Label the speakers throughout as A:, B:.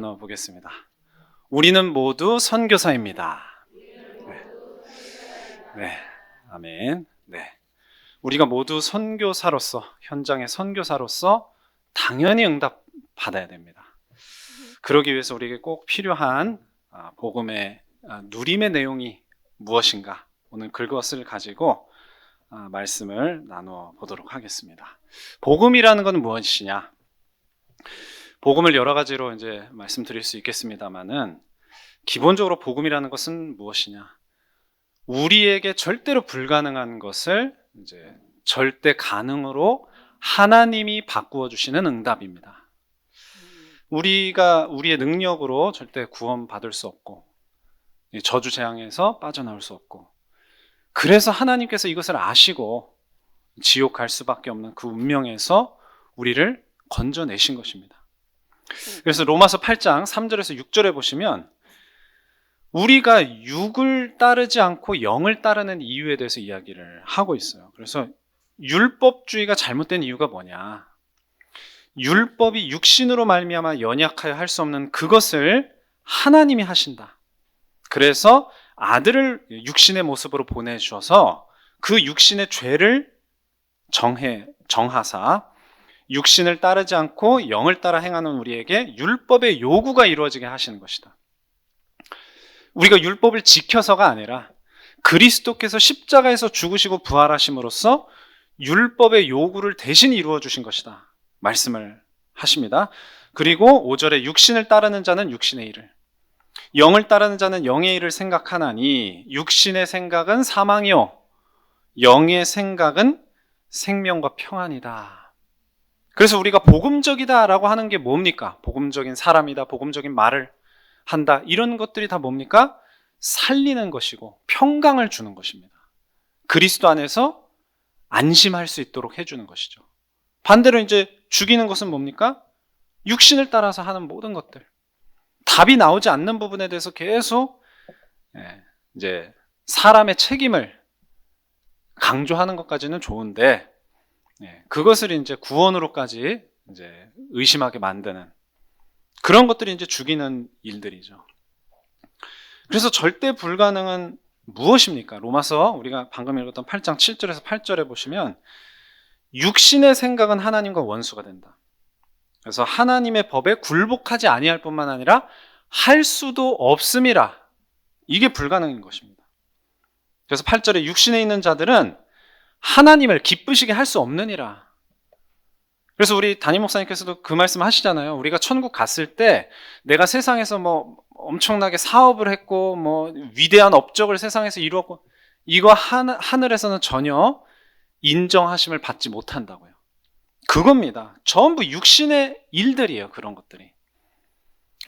A: 나눠보겠습니다. 우리는 모두 선교사입니다. 네. 네. 아멘. 네. 우리가 모두 선교사로서, 현장의 선교사로서 당연히 응답 받아야 됩니다. 그러기 위해서 우리에게 꼭 필요한 복음의 누림의 내용이 무엇인가, 오늘 그것을 가지고 말씀을 나누어 보도록 하겠습니다. 복음이라는 것은 무엇이냐? 복음을 여러 가지로 이제 말씀드릴 수 있겠습니다만은, 기본적으로 복음이라는 것은 무엇이냐? 우리에게 절대로 불가능한 것을 이제 절대 가능으로 하나님이 바꾸어 주시는 응답입니다. 우리가 우리의 능력으로 절대 구원받을 수 없고, 저주 재앙에서 빠져나올 수 없고, 그래서 하나님께서 이것을 아시고 지옥 갈 수밖에 없는 그 운명에서 우리를 건져내신 것입니다. 그래서 로마서 8장 3절에서 6절에 보시면, 우리가 육을 따르지 않고 영을 따르는 이유에 대해서 이야기를 하고 있어요. 그래서 율법주의가 잘못된 이유가 뭐냐? 율법이 육신으로 말미암아 연약하여 할 수 없는 그것을 하나님이 하신다. 그래서 아들을 육신의 모습으로 보내주셔서 그 육신의 죄를 정하사 육신을 따르지 않고 영을 따라 행하는 우리에게 율법의 요구가 이루어지게 하시는 것이다. 우리가 율법을 지켜서가 아니라 그리스도께서 십자가에서 죽으시고 부활하심으로써 율법의 요구를 대신 이루어 주신 것이다 말씀을 하십니다. 그리고 5절에 육신을 따르는 자는 육신의 일을, 영을 따르는 자는 영의 일을 생각하나니 육신의 생각은 사망이요 영의 생각은 생명과 평안이다. 그래서 우리가 복음적이다라고 하는 게 뭡니까? 복음적인 사람이다, 복음적인 말을 한다, 이런 것들이 다 뭡니까? 살리는 것이고 평강을 주는 것입니다. 그리스도 안에서 안심할 수 있도록 해주는 것이죠. 반대로 이제 죽이는 것은 뭡니까? 육신을 따라서 하는 모든 것들, 답이 나오지 않는 부분에 대해서 계속 이제 사람의 책임을 강조하는 것까지는 좋은데, 그것을 이제 구원으로까지 이제 의심하게 만드는 그런 것들이 이제 죽이는 일들이죠. 그래서 절대 불가능은 무엇입니까? 로마서 우리가 방금 읽었던 8장 7절에서 8절에 보시면, 육신의 생각은 하나님과 원수가 된다. 그래서 하나님의 법에 굴복하지 아니할 뿐만 아니라 할 수도 없음이라. 이게 불가능인 것입니다. 그래서 8절에 육신에 있는 자들은 하나님을 기쁘시게 할 수 없느니라. 그래서 우리 담임 목사님께서도 그 말씀 하시잖아요. 우리가 천국 갔을 때 내가 세상에서 뭐 엄청나게 사업을 했고 뭐 위대한 업적을 세상에서 이루었고, 이거 하늘에서는 전혀 인정하심을 받지 못한다고요. 그겁니다. 전부 육신의 일들이에요. 그런 것들이.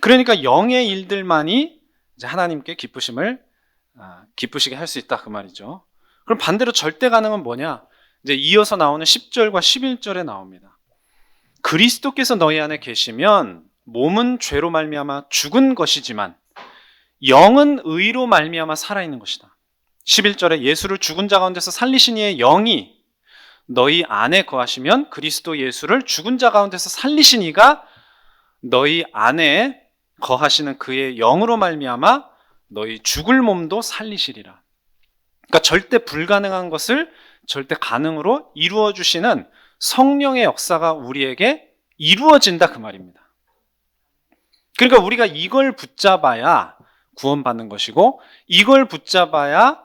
A: 그러니까 영의 일들만이 이제 하나님께 기쁘시게 할 수 있다, 그 말이죠. 그럼 반대로 절대 가능은 뭐냐? 이제 이어서 나오는 10절과 11절에 나옵니다. 그리스도께서 너희 안에 계시면 몸은 죄로 말미암아 죽은 것이지만 영은 의로 말미암아 살아있는 것이다. 11절에 예수를 죽은 자 가운데서 살리신 이의 영이 너희 안에 거하시면 그리스도 예수를 죽은 자 가운데서 살리신 이가 너희 안에 거하시는 그의 영으로 말미암아 너희 죽을 몸도 살리시리라. 그러니까 절대 불가능한 것을 절대 가능으로 이루어 주시는 성령의 역사가 우리에게 이루어진다, 그 말입니다. 그러니까 우리가 이걸 붙잡아야 구원받는 것이고, 이걸 붙잡아야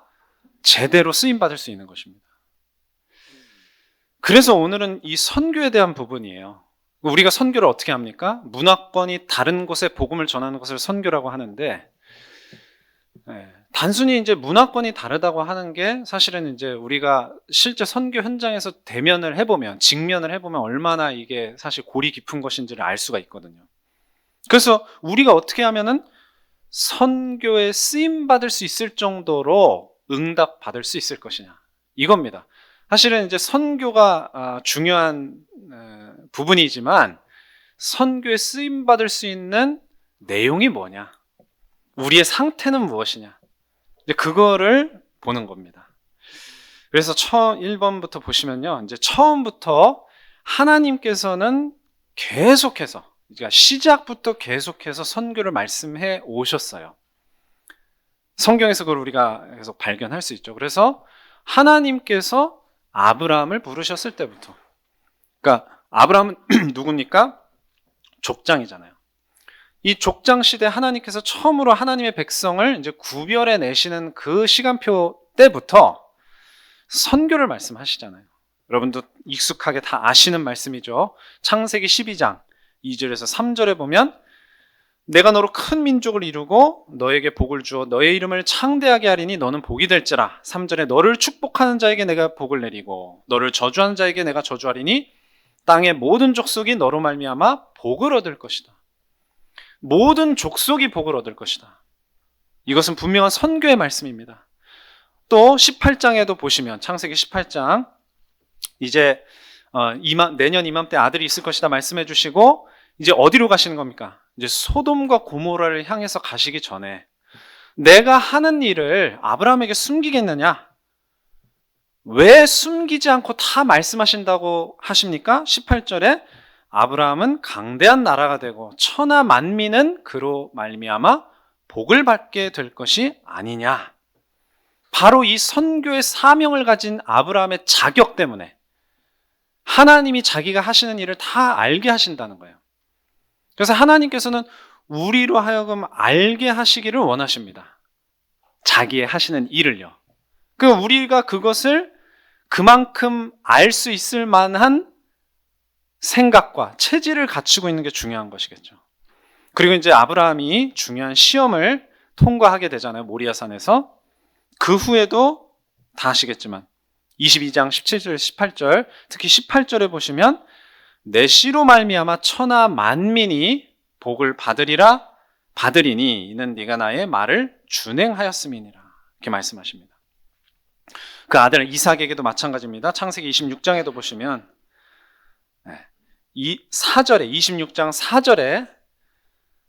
A: 제대로 쓰임받을 수 있는 것입니다. 그래서 오늘은 이 선교에 대한 부분이에요. 우리가 선교를 어떻게 합니까? 문화권이 다른 곳에 복음을 전하는 것을 선교라고 하는데, 단순히 이제 문화권이 다르다고 하는 게 사실은 이제 우리가 실제 선교 현장에서 대면을 해보면, 직면을 해보면 얼마나 이게 사실 골이 깊은 것인지를 알 수가 있거든요. 그래서 우리가 어떻게 하면은 선교에 쓰임받을 수 있을 정도로 응답 받을 수 있을 것이냐, 이겁니다. 사실은 이제 선교가 중요한 부분이지만 선교에 쓰임받을 수 있는 내용이 뭐냐, 우리의 상태는 무엇이냐, 이제 그거를 보는 겁니다. 그래서 1번부터 보시면요, 이제 처음부터 하나님께서는 계속해서 그러니까 시작부터 계속해서 선교를 말씀해 오셨어요. 성경에서 그걸 우리가 계속 발견할 수 있죠. 그래서 하나님께서 아브라함을 부르셨을 때부터, 그러니까 아브라함은 누굽니까? 족장이잖아요. 이 족장 시대 하나님께서 처음으로 하나님의 백성을 이제 구별해 내시는 그 시간표 때부터 선교를 말씀하시잖아요. 여러분도 익숙하게 다 아시는 말씀이죠. 창세기 12장 2절에서 3절에 보면 내가 너로 큰 민족을 이루고 너에게 복을 주어 너의 이름을 창대하게 하리니 너는 복이 될지라. 3절에 너를 축복하는 자에게 내가 복을 내리고 너를 저주하는 자에게 내가 저주하리니 땅의 모든 족속이 너로 말미암아 복을 얻을 것이다. 모든 족속이 복을 얻을 것이다. 이것은 분명한 선교의 말씀입니다. 또 18장에도 보시면 창세기 18장 이제 내년 이맘때 아들이 있을 것이다 말씀해 주시고 이제 어디로 가시는 겁니까? 이제 소돔과 고모라를 향해서 가시기 전에 내가 하는 일을 아브라함에게 숨기겠느냐? 왜 숨기지 않고 다 말씀하신다고 하십니까? 18절에 아브라함은 강대한 나라가 되고 천하 만민은 그로 말미암아 복을 받게 될 것이 아니냐. 바로 이 선교의 사명을 가진 아브라함의 자격 때문에 하나님이 자기가 하시는 일을 다 알게 하신다는 거예요. 그래서 하나님께서는 우리로 하여금 알게 하시기를 원하십니다. 자기의 하시는 일을요. 우리가 그것을 그만큼 알 수 있을 만한 생각과 체질을 갖추고 있는 게 중요한 것이겠죠. 그리고 이제 아브라함이 중요한 시험을 통과하게 되잖아요. 모리아산에서. 그 후에도 다 아시겠지만 22장 17절 18절 특히 18절에 보시면 내 씨로 말미암아 천하 만민이 복을 받으리니 이는 네가 나의 말을 준행하였음이니라. 이렇게 말씀하십니다. 그 아들 이삭에게도 마찬가지입니다. 창세기 26장에도 보시면 이 4절에 26장 4절에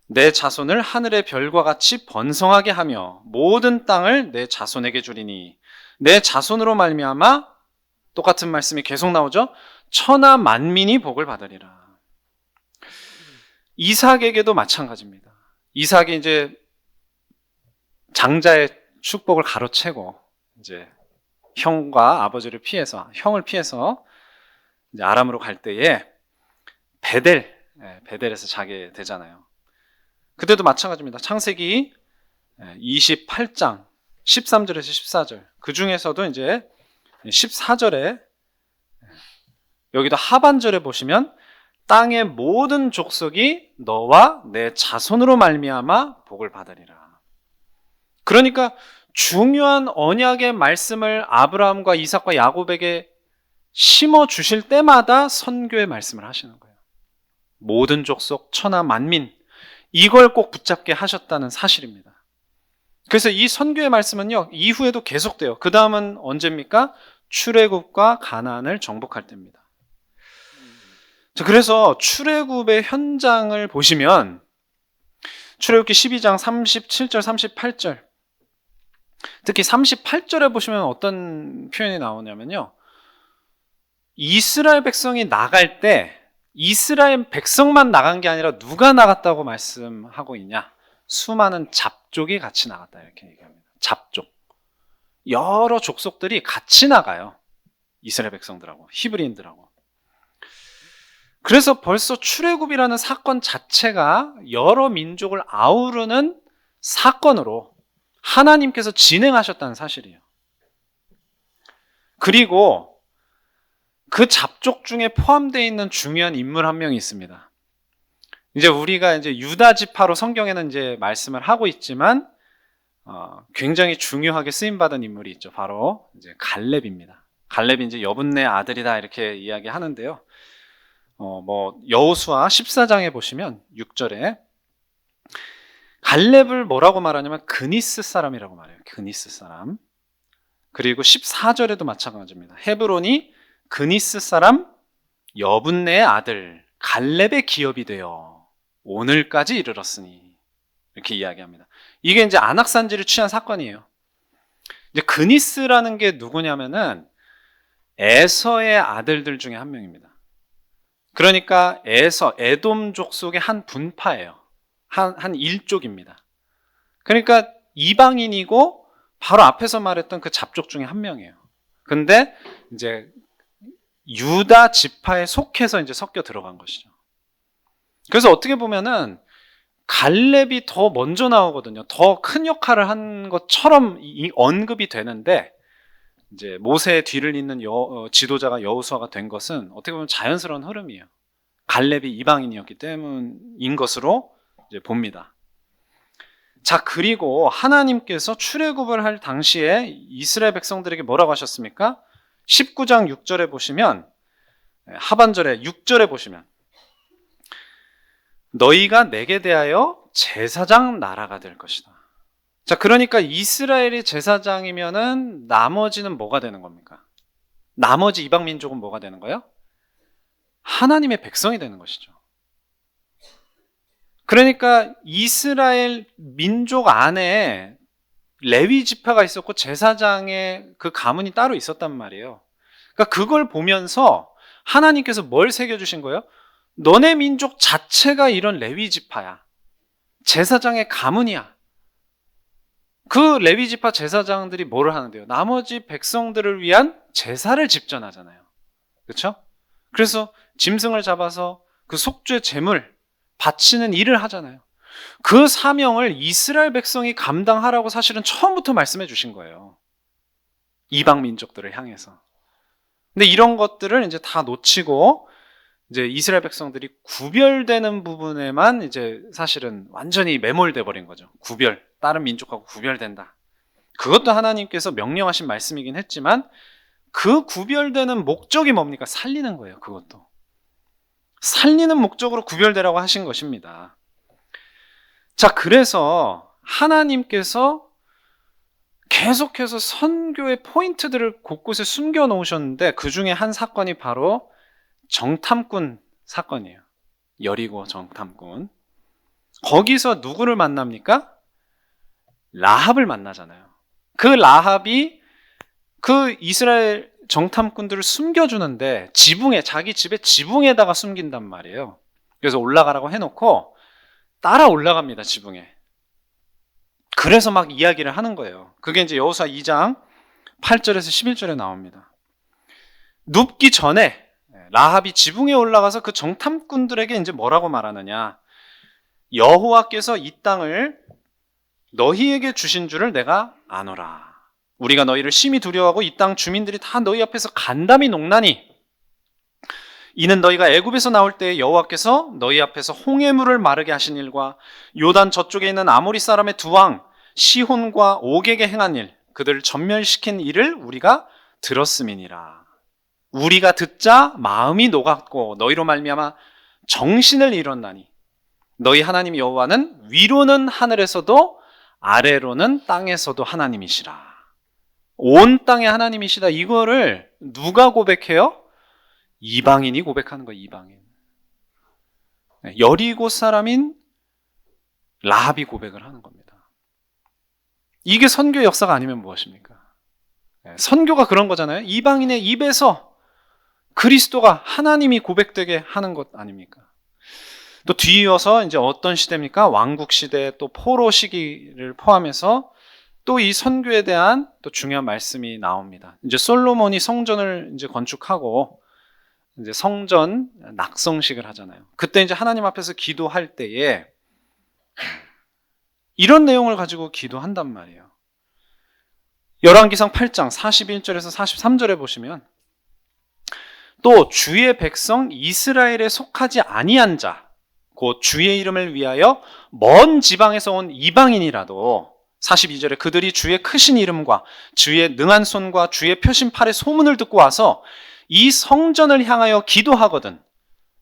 A: 내 자손을 하늘의 별과 같이 번성하게 하며 모든 땅을 내 자손에게 주리니 내 자손으로 말미암아 똑같은 말씀이 계속 나오죠. 천하 만민이 복을 받으리라. 이삭에게도 마찬가지입니다. 이삭이 이제 장자의 축복을 가로채고 이제 형과 아버지를 피해서 형을 피해서 이제 아람으로 갈 때에 베델에서 자게 되잖아요. 그때도 마찬가지입니다. 창세기 28장 13절에서 14절. 그 중에서도 이제 14절에 여기도 하반절에 보시면 땅의 모든 족속이 너와 내 자손으로 말미암아 복을 받으리라. 그러니까 중요한 언약의 말씀을 아브라함과 이삭과 야곱에게 심어 주실 때마다 선교의 말씀을 하시는 거예요. 모든 족속, 천하 만민, 이걸 꼭 붙잡게 하셨다는 사실입니다. 그래서 이 선교의 말씀은요, 이후에도 계속돼요. 그 다음은 언제입니까? 출애굽과 가나안을 정복할 때입니다. 자, 그래서 출애굽의 현장을 보시면 출애굽기 12장 37절, 38절 특히 38절에 보시면 어떤 표현이 나오냐면요. 이스라엘 백성이 나갈 때 이스라엘 백성만 나간 게 아니라 누가 나갔다고 말씀하고 있냐? 수많은 잡족이 같이 나갔다 이렇게 얘기합니다. 잡족. 여러 족속들이 같이 나가요. 이스라엘 백성들하고 히브리인들하고. 그래서 벌써 출애굽이라는 사건 자체가 여러 민족을 아우르는 사건으로 하나님께서 진행하셨다는 사실이에요. 그리고 그 잡족 중에 포함되어 있는 중요한 인물 한 명이 있습니다. 이제 우리가 이제 유다 지파로 성경에는 이제 말씀을 하고 있지만 굉장히 중요하게 쓰임 받은 인물이 있죠. 바로 이제 갈렙입니다. 갈렙이 이제 여분네 아들이다 이렇게 이야기하는데요. 여호수아 14장에 보시면 6절에 갈렙을 뭐라고 말하냐면 그니스 사람이라고 말해요. 그니스 사람. 그리고 14절에도 마찬가지입니다. 헤브론이 그니스 사람 여분네의 아들 갈렙의 기업이 되어 오늘까지 이르렀으니 이렇게 이야기합니다. 이게 이제 안악산지를 취한 사건이에요. 이제 그니스라는 게 누구냐면은 에서의 아들들 중에 한 명입니다. 그러니까 에돔족 속의 한 분파예요. 한 일족입니다. 그러니까 이방인이고 바로 앞에서 말했던 그 잡족 중에 한 명이에요. 근데 이제 유다 지파에 속해서 이제 섞여 들어간 것이죠. 그래서 어떻게 보면은 갈렙이 더 먼저 나오거든요. 더 큰 역할을 한 것처럼 언급이 되는데, 이제 모세의 뒤를 잇는 지도자가 여호수아가 된 것은 어떻게 보면 자연스러운 흐름이에요. 갈렙이 이방인이었기 때문인 것으로 이제 봅니다. 자, 그리고 하나님께서 출애굽을 할 당시에 이스라엘 백성들에게 뭐라고 하셨습니까? 19장 6절에 보시면, 하반절에 6절에 보시면, 너희가 내게 대하여 제사장 나라가 될 것이다. 자, 그러니까 이스라엘이 제사장이면은 나머지는 뭐가 되는 겁니까? 나머지 이방 민족은 뭐가 되는 거예요? 하나님의 백성이 되는 것이죠. 그러니까 이스라엘 민족 안에 레위 지파가 있었고 제사장의 그 가문이 따로 있었단 말이에요. 그러니까 그걸 보면서 하나님께서 뭘 새겨주신 거예요? 너네 민족 자체가 이런 레위 지파야. 제사장의 가문이야. 그 레위 지파 제사장들이 뭐를 하는데요? 나머지 백성들을 위한 제사를 집전하잖아요. 그렇죠? 그래서 짐승을 잡아서 그 속죄 제물 바치는 일을 하잖아요. 그 사명을 이스라엘 백성이 감당하라고 사실은 처음부터 말씀해 주신 거예요. 이방 민족들을 향해서. 근데 이런 것들을 이제 다 놓치고 이제 이스라엘 백성들이 구별되는 부분에만 이제 사실은 완전히 매몰돼 버린 거죠. 다른 민족하고 구별된다. 그것도 하나님께서 명령하신 말씀이긴 했지만 그 구별되는 목적이 뭡니까? 살리는 거예요. 그것도. 살리는 목적으로 구별되라고 하신 것입니다. 자, 그래서 하나님께서 계속해서 선교의 포인트들을 곳곳에 숨겨 놓으셨는데 그 중에 한 사건이 바로 정탐꾼 사건이에요. 여리고 정탐꾼. 거기서 누구를 만납니까? 라합을 만나잖아요. 그 라합이 그 이스라엘 정탐꾼들을 숨겨주는데 자기 집의 지붕에다가 숨긴단 말이에요. 그래서 올라가라고 해놓고 따라 올라갑니다, 지붕에. 그래서 막 이야기를 하는 거예요. 그게 이제 여호수아 2장 8절에서 11절에 나옵니다. 눕기 전에 라합이 지붕에 올라가서 그 정탐꾼들에게 이제 뭐라고 말하느냐. 여호와께서 이 땅을 너희에게 주신 줄을 내가 아노라. 우리가 너희를 심히 두려워하고 이 땅 주민들이 다 너희 앞에서 간담이 녹나니 이는 너희가 애굽에서 나올 때 여호와께서 너희 앞에서 홍해물을 마르게 하신 일과 요단 저쪽에 있는 아모리 사람의 두 왕 시혼과 옥에게 행한 일, 그들을 전멸시킨 일을 우리가 들었음이니라. 우리가 듣자 마음이 녹았고 너희로 말미암아 정신을 잃었나니 너희 하나님 여호와는 위로는 하늘에서도 아래로는 땅에서도 하나님이시라. 온 땅의 하나님이시다. 이거를 누가 고백해요? 이방인이 고백하는 거예요. 이방인. 여리고 사람인 라합이 고백을 하는 겁니다. 이게 선교 역사가 아니면 무엇입니까? 선교가 그런 거잖아요. 이방인의 입에서 그리스도가 하나님이 고백되게 하는 것 아닙니까? 또 뒤이어서 이제 어떤 시대입니까? 왕국 시대, 또 포로 시기를 포함해서 또 이 선교에 대한 또 중요한 말씀이 나옵니다. 이제 솔로몬이 성전을 이제 건축하고 이제 성전 낙성식을 하잖아요. 그때 이제 하나님 앞에서 기도할 때에 이런 내용을 가지고 기도한단 말이에요. 열왕기상 8장 41절에서 43절에 보시면 또 주의 백성 이스라엘에 속하지 아니한 자 곧 주의 이름을 위하여 먼 지방에서 온 이방인이라도 42절에 그들이 주의 크신 이름과 주의 능한 손과 주의 펴신 팔의 소문을 듣고 와서 이 성전을 향하여 기도하거든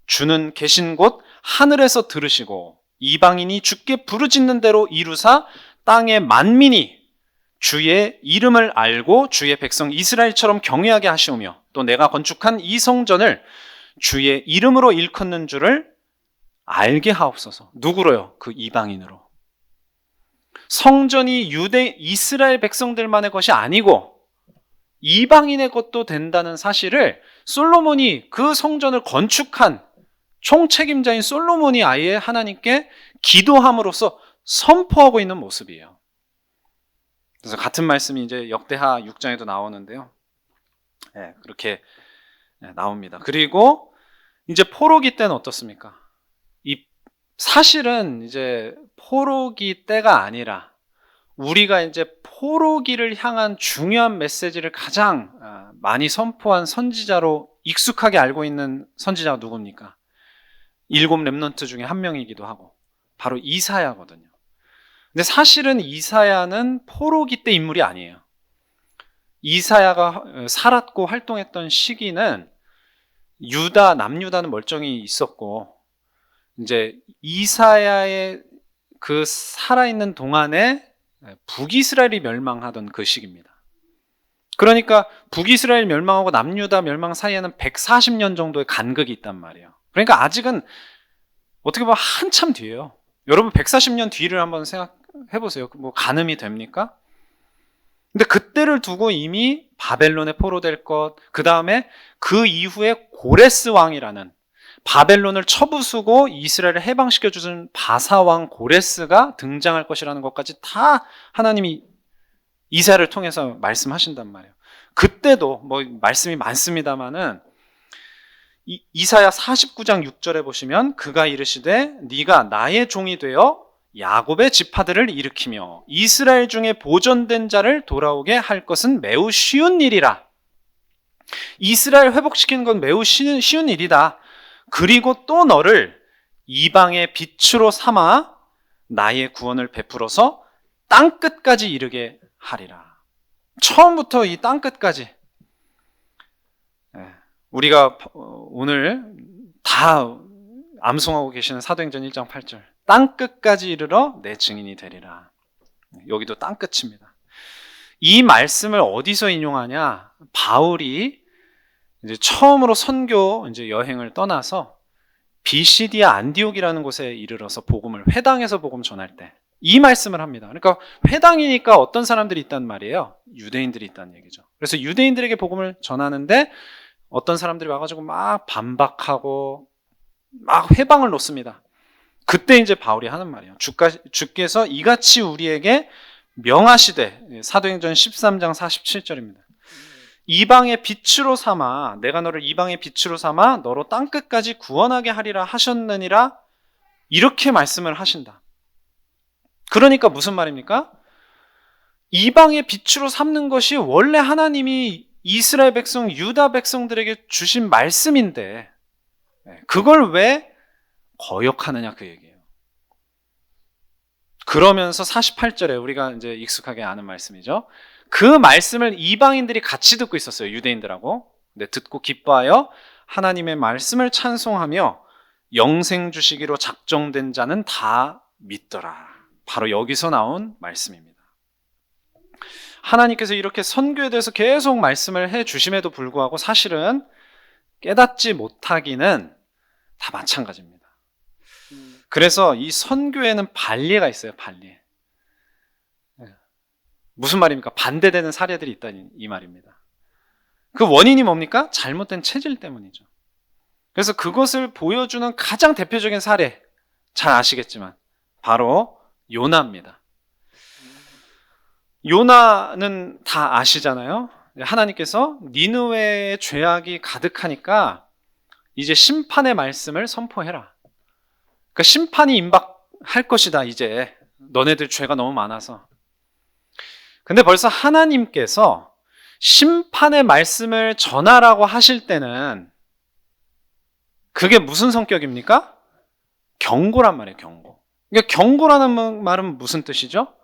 A: 주는 계신 곳 하늘에서 들으시고 이방인이 주께 부르짖는 대로 이루사 땅의 만민이 주의 이름을 알고 주의 백성 이스라엘처럼 경외하게 하시오며 또 내가 건축한 이 성전을 주의 이름으로 일컫는 줄을 알게 하옵소서. 누구로요? 그 이방인으로. 성전이 이스라엘 백성들만의 것이 아니고 이방인의 것도 된다는 사실을 솔로몬이 그 성전을 건축한 총책임자인 솔로몬이 아예 하나님께 기도함으로써 선포하고 있는 모습이에요. 그래서 같은 말씀이 이제 역대하 6장에도 나오는데요. 네, 그렇게 나옵니다. 그리고 이제 포로기 때는 어떻습니까? 이 사실은 이제 포로기 때가 아니라 우리가 이제 포로기를 향한 중요한 메시지를 가장 많이 선포한 선지자로 익숙하게 알고 있는 선지자가 누굽니까? 7 렘넌트 중에 한 명이기도 하고 바로 이사야거든요. 근데 사실은 이사야는 포로기 때 인물이 아니에요. 이사야가 살았고 활동했던 시기는 남유다는 멀쩡히 있었고 이제 이사야의 그 살아있는 동안에 북이스라엘이 멸망하던 그 시기입니다. 그러니까 북이스라엘 멸망하고 남유다 멸망 사이에는 140년 정도의 간극이 있단 말이에요. 그러니까 아직은 어떻게 보면 한참 뒤에요. 여러분 140년 뒤를 한번 생각해 보세요. 뭐 가늠이 됩니까? 근데 그때를 두고 이미 바벨론에 포로될 것, 그 다음에 그 이후에 고레스 왕이라는 바벨론을 쳐부수고 이스라엘을 해방시켜주는 바사왕 고레스가 등장할 것이라는 것까지 다 하나님이 이사야를 통해서 말씀하신단 말이에요. 그때도 뭐 말씀이 많습니다만은 이사야 49장 6절에 보시면 그가 이르시되 네가 나의 종이 되어 야곱의 지파들을 일으키며 이스라엘 중에 보존된 자를 돌아오게 할 것은 매우 쉬운 일이라. 이스라엘 회복시키는 건 매우 쉬운 일이다. 그리고 또 너를 이방의 빛으로 삼아 나의 구원을 베풀어서 땅끝까지 이르게 하리라. 처음부터 이 땅끝까지 우리가 오늘 다 암송하고 계시는 사도행전 1장 8절 땅끝까지 이르러 내 증인이 되리라. 여기도 땅끝입니다. 이 말씀을 어디서 인용하냐? 바울이 이제 처음으로 선교 이제 여행을 떠나서 비시디아 안디옥이라는 곳에 이르러서 회당에서 복음 전할 때 이 말씀을 합니다. 그러니까 회당이니까 어떤 사람들이 있단 말이에요. 유대인들이 있다는 얘기죠. 그래서 유대인들에게 복음을 전하는데 어떤 사람들이 와가지고 막 반박하고 막 회방을 놓습니다. 그때 이제 바울이 하는 말이에요. 주께서 이같이 우리에게 명하시되, 사도행전 13장 47절입니다. 이방의 빛으로 삼아, 내가 너를 이방의 빛으로 삼아 너로 땅끝까지 구원하게 하리라 하셨느니라. 이렇게 말씀을 하신다. 그러니까 무슨 말입니까? 이방의 빛으로 삼는 것이 원래 하나님이 이스라엘 백성, 유다 백성들에게 주신 말씀인데 그걸 왜 거역하느냐 그 얘기예요. 그러면서 48절에 우리가 이제 익숙하게 아는 말씀이죠. 그 말씀을 이방인들이 같이 듣고 있었어요. 유대인들하고. 근데 듣고 기뻐하여 하나님의 말씀을 찬송하며 영생 주시기로 작정된 자는 다 믿더라. 바로 여기서 나온 말씀입니다. 하나님께서 이렇게 선교에 대해서 계속 말씀을 해 주심에도 불구하고 사실은 깨닫지 못하기는 다 마찬가지입니다. 그래서 이 선교에는 반례가 있어요. 반례. 무슨 말입니까? 반대되는 사례들이 있다는 이 말입니다. 그 원인이 뭡니까? 잘못된 체질 때문이죠. 그래서 그것을 보여주는 가장 대표적인 사례, 잘 아시겠지만 바로 요나입니다. 요나는 다 아시잖아요. 하나님께서 니느웨의 죄악이 가득하니까 이제 심판의 말씀을 선포해라. 그러니까 심판이 임박할 것이다. 이제 너네들 죄가 너무 많아서. 근데 벌써 하나님께서 심판의 말씀을 전하라고 하실 때는 그게 무슨 성격입니까? 경고란 말이에요. 경고. 그러니까 경고라는 말은 무슨 뜻이죠?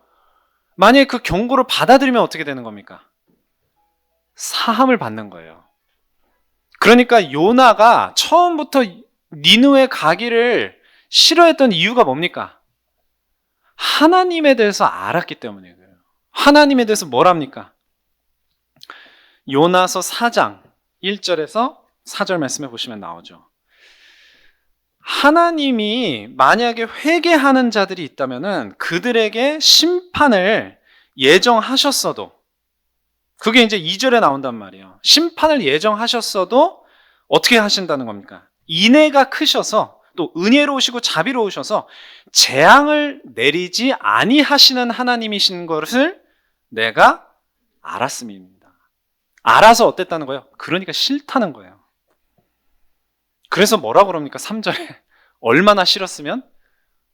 A: 만약에 그 경고를 받아들이면 어떻게 되는 겁니까? 사함을 받는 거예요. 그러니까 요나가 처음부터 니느웨 가기를 싫어했던 이유가 뭡니까? 하나님에 대해서 알았기 때문이에요. 하나님에 대해서 뭘 합니까? 요나서 4장 1절에서 4절 말씀해 보시면 나오죠. 하나님이 만약에 회개하는 자들이 있다면은 그들에게 심판을 예정하셨어도, 그게 이제 2절에 나온단 말이에요. 심판을 예정하셨어도 어떻게 하신다는 겁니까? 인애가 크셔서 또 은혜로우시고 자비로우셔서 재앙을 내리지 아니하시는 하나님이신 것을 내가 알았음입니다. 알아서 어땠다는 거예요? 그러니까 싫다는 거예요. 그래서 뭐라고 그럽니까? 3절에 얼마나 싫었으면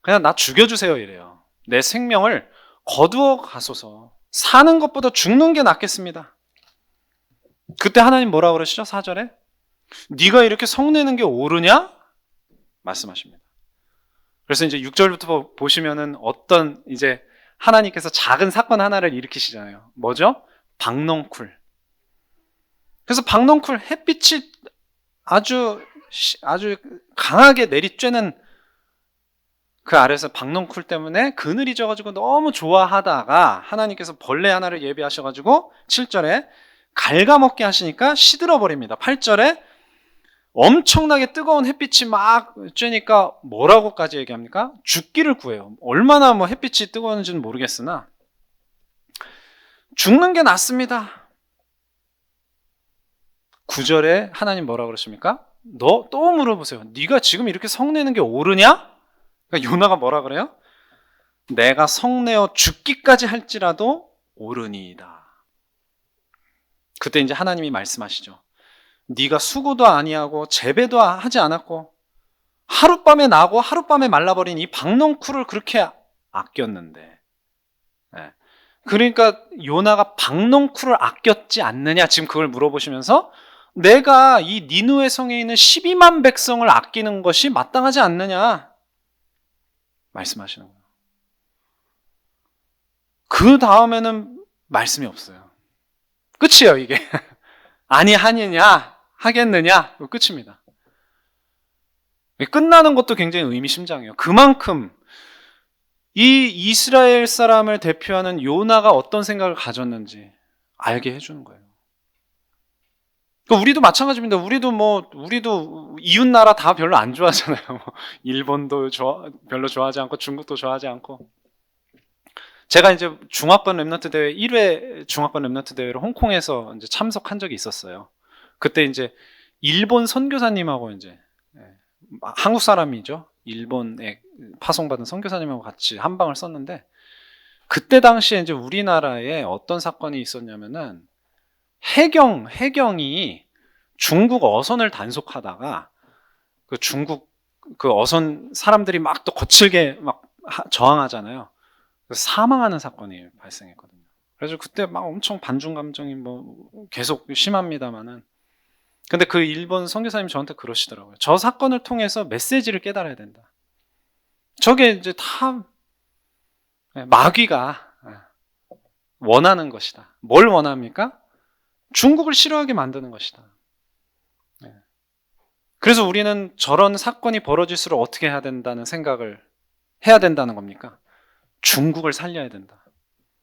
A: 그냥 나 죽여주세요 이래요. 내 생명을 거두어 가소서. 사는 것보다 죽는 게 낫겠습니다. 그때 하나님 뭐라고 그러시죠? 4절에 네가 이렇게 성내는 게 옳으냐? 말씀하십니다. 그래서 이제 6절부터 보시면은 어떤 이제 하나님께서 작은 사건 하나를 일으키시잖아요. 뭐죠? 박넝쿨. 그래서 박넝쿨 햇빛이 아주 강하게 내리쬐는 그 아래서 박넝쿨 때문에 그늘이 져가지고 너무 좋아하다가 하나님께서 벌레 하나를 예비하셔가지고 7절에 갉아먹게 하시니까 시들어버립니다. 8절에 엄청나게 뜨거운 햇빛이 막 쬐니까 뭐라고까지 얘기합니까? 죽기를 구해요. 얼마나 뭐 햇빛이 뜨거웠는지는 모르겠으나 죽는 게 낫습니다. 9절에 하나님 뭐라고 그러십니까? 너 또 물어보세요. 네가 지금 이렇게 성내는 게 옳으냐? 그러니까 요나가 뭐라 그래요? 내가 성내어 죽기까지 할지라도 옳으니이다. 그때 이제 하나님이 말씀하시죠. 네가 수고도 아니하고 재배도 하지 않았고 하룻밤에 나고 하룻밤에 말라버린 이 박넝쿨을 그렇게 아꼈는데, 그러니까 요나가 박넝쿨을 아꼈지 않느냐 지금 그걸 물어보시면서 내가 이 니느웨 성에 있는 12만 백성을 아끼는 것이 마땅하지 않느냐 말씀하시는 거예요. 그 다음에는 말씀이 없어요. 끝이에요 이게. 아니하느냐 하겠느냐 끝입니다. 끝나는 것도 굉장히 의미심장해요. 그만큼 이 이스라엘 사람을 대표하는 요나가 어떤 생각을 가졌는지 알게 해주는 거예요. 우리도 마찬가지입니다. 우리도 이웃 나라 다 별로 안 좋아하잖아요. 일본도 별로 좋아하지 않고 중국도 좋아하지 않고. 제가 이제 중화권 랩넌트 대회 1회 중화권 랩넌트 대회를 홍콩에서 이제 참석한 적이 있었어요. 그때 이제 일본 선교사님하고 이제 한국 사람이죠. 일본에 파송받은 선교사님하고 같이 한 방을 썼는데 그때 당시에 이제 우리나라에 어떤 사건이 있었냐면은 해경이 중국 어선을 단속하다가 그 중국 그 어선 사람들이 막 또 거칠게 막 저항하잖아요. 그래서 사망하는 사건이 발생했거든요. 그래서 그때 막 엄청 반중 감정이 뭐 계속 심합니다만은 근데 그 일본 선교사님 저한테 그러시더라고요. 저 사건을 통해서 메시지를 깨달아야 된다. 저게 이제 다 마귀가 원하는 것이다. 뭘 원합니까? 중국을 싫어하게 만드는 것이다. 그래서 우리는 저런 사건이 벌어질수록 어떻게 해야 된다는 생각을 해야 된다는 겁니까? 중국을 살려야 된다.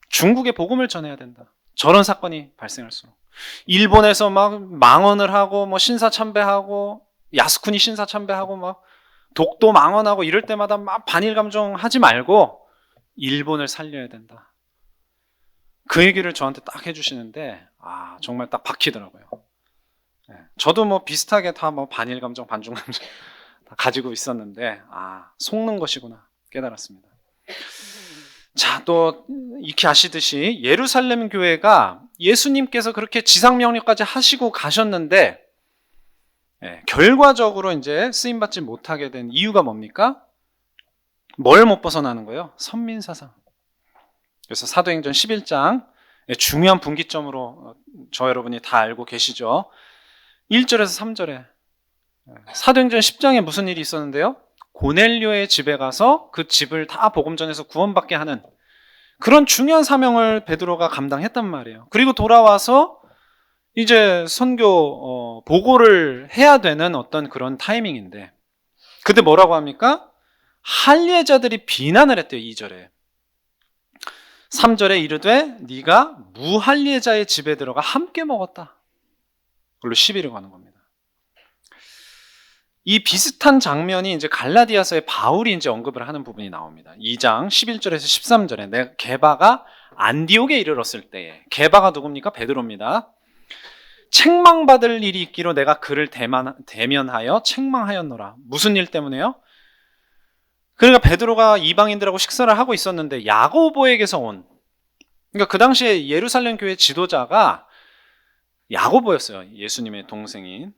A: 중국의 복음을 전해야 된다. 저런 사건이 발생할수록. 일본에서 막 망언을 하고 뭐 신사참배하고 야스쿠니 신사참배하고 막 독도 망언하고 이럴 때마다 막 반일 감정 하지 말고 일본을 살려야 된다. 그 얘기를 저한테 딱 해주시는데 정말 딱 박히더라고요. 저도 뭐 비슷하게 다 뭐 반일 감정, 반중 감정 다 가지고 있었는데 속는 것이구나 깨달았습니다. 자, 또 익히 아시듯이 예루살렘 교회가 예수님께서 그렇게 지상명령까지 하시고 가셨는데 결과적으로 이제 쓰임받지 못하게 된 이유가 뭡니까? 뭘 못 벗어나는 거예요? 선민사상. 그래서 사도행전 11장 중요한 분기점으로 저 여러분이 다 알고 계시죠? 1절에서 3절에 사도행전 10장에 무슨 일이 있었는데요? 고넬료의 집에 가서 그 집을 다 복음 전해서 구원받게 하는 그런 중요한 사명을 베드로가 감당했단 말이에요. 그리고 돌아와서 이제 선교 보고를 해야 되는 어떤 그런 타이밍인데 그때 뭐라고 합니까? 할례자들이 비난을 했대요. 2절에 3절에 이르되 네가 무할례자의 집에 들어가 함께 먹었다. 그걸로 시비를 거는 겁니다. 이 비슷한 장면이 이제 갈라디아서에 바울이 이제 언급을 하는 부분이 나옵니다. 2장 11절에서 13절에 게바가 안디옥에 이르렀을 때에 게바가 누굽니까? 베드로입니다. 책망받을 일이 있기로 내가 그를 대면하여 책망하였노라. 무슨 일 때문에요? 그러니까 베드로가 이방인들하고 식사를 하고 있었는데 야고보에게서 온, 그러니까 그 당시에 예루살렘 교회 지도자가 야고보였어요. 예수님의 동생인.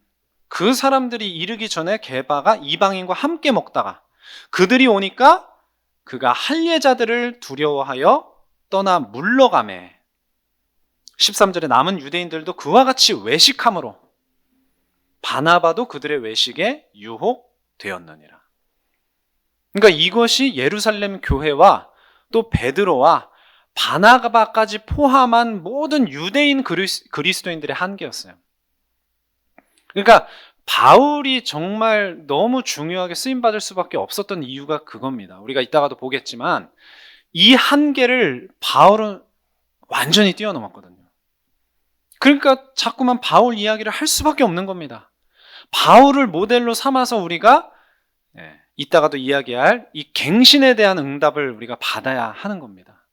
A: 그 사람들이 이르기 전에 게바가 이방인과 함께 먹다가 그들이 오니까 그가 할례자들을 두려워하여 떠나 물러가매. 13절에 남은 유대인들도 그와 같이 외식함으로 바나바도 그들의 외식에 유혹되었느니라. 그러니까 이것이 예루살렘 교회와 또 베드로와 바나바까지 포함한 모든 유대인 그리스도인들의 한계였어요. 그러니까 바울이 정말 너무 중요하게 쓰임받을 수밖에 없었던 이유가 그겁니다. 우리가 이따가도 보겠지만 이 한계를 바울은 완전히 뛰어넘었거든요. 그러니까 자꾸만 바울 이야기를 할 수밖에 없는 겁니다. 바울을 모델로 삼아서 우리가 이따가도 이야기할 이 갱신에 대한 응답을 우리가 받아야 하는 겁니다.